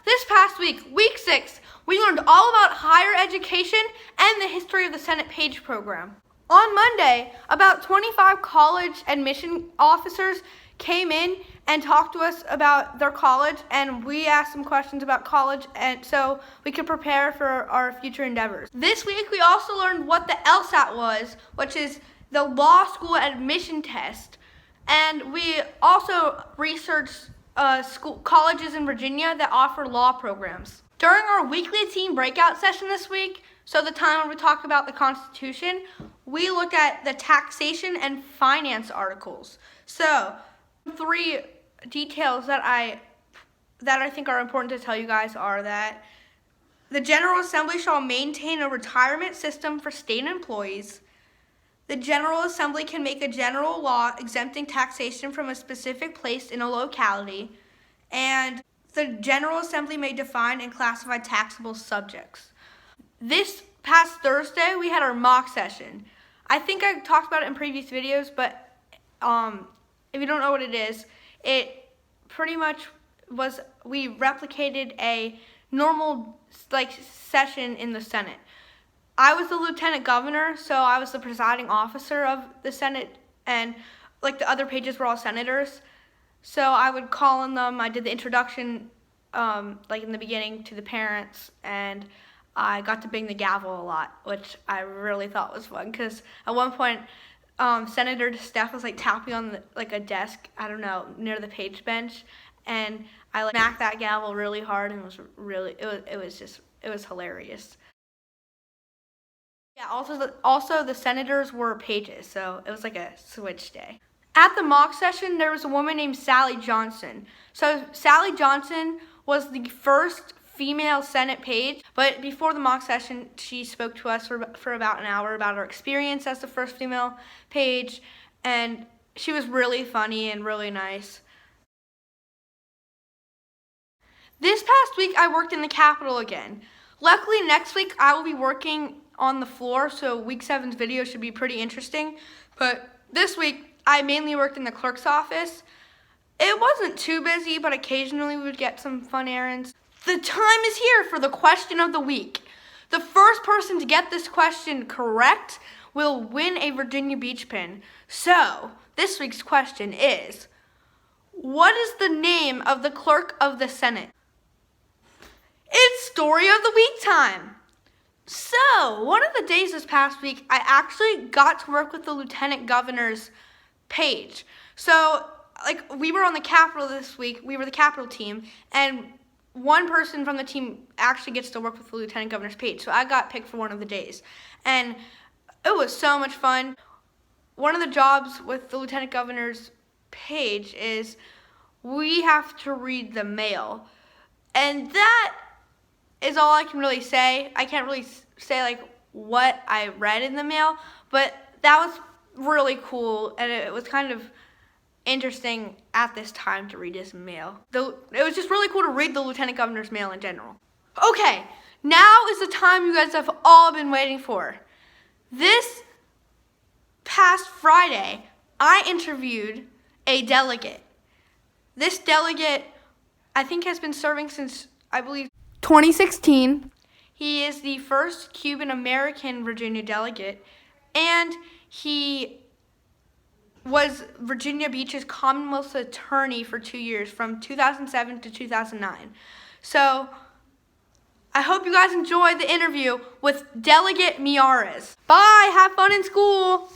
This past week, week 6, we learned all about higher education and the history of the Senate Page program. On Monday, about 25 college admission officers came in and talked to us about their college, and we asked them questions about college, and so we could prepare for our future endeavors. This week, we also learned what the LSAT was, which is the law school admission test, and we also researched colleges in Virginia that offer law programs. During our weekly team breakout session this week, so the time when we talk about the Constitution, we looked at the taxation and finance articles. So, 3 details that I think are important to tell you guys are that the General Assembly shall maintain a retirement system for state employees. The General Assembly can make a general law exempting taxation from a specific place in a locality, and the General Assembly may define and classify taxable subjects. This past Thursday, we had our mock session. I think I talked about it in previous videos, but if you don't know what it is, it pretty much was, we replicated a normal session in the Senate. I was the lieutenant governor, so I was the presiding officer of the Senate, and the other pages were all senators. So I would call on them. I did the introduction, in the beginning to the parents, and I got to bang the gavel a lot, which I really thought was fun, because at one point, Senator Steph was tapping on a desk, I don't know, near the page bench, and I smacked that gavel really hard, and it was hilarious. Yeah, also the senators were pages, so it was like a switch day. At the mock session, there was a woman named Sally Johnson. So Sally Johnson was the first female Senate page, but before the mock session, she spoke to us for about an hour about her experience as the first female page, and she was really funny and really nice. This past week, I worked in the Capitol again. Luckily, next week, I will be working on the floor, so week 7's video should be pretty interesting. But this week, I mainly worked in the clerk's office. It wasn't too busy, but occasionally we would get some fun errands. The time is here for the question of the week. The first person to get this question correct will win a Virginia Beach pin. So, this week's question is, what is the name of the clerk of the Senate? It's Story of the Week time. So, one of the days this past week, I actually got to work with the lieutenant governor's page. So, we were on the Capitol this week. We were the Capitol team, and one person from the team actually gets to work with the lieutenant governor's page. So I got picked for one of the days, and it was so much fun. One of the jobs with the lieutenant governor's page is we have to read the mail, and that is all I can really say. I can't really say what I read in the mail, but that was really cool, and it was kind of interesting at this time to read his mail. It was just really cool to read the lieutenant governor's mail in general. Okay, now is the time you guys have all been waiting for. This past Friday, I interviewed a delegate. This delegate, I think, has been serving since, I believe, 2016. He is the first Cuban-American Virginia delegate, and he was Virginia Beach's Commonwealth attorney for 2 years, from 2007 to 2009. So, I hope you guys enjoyed the interview with Delegate Miyares. Bye! Have fun in school!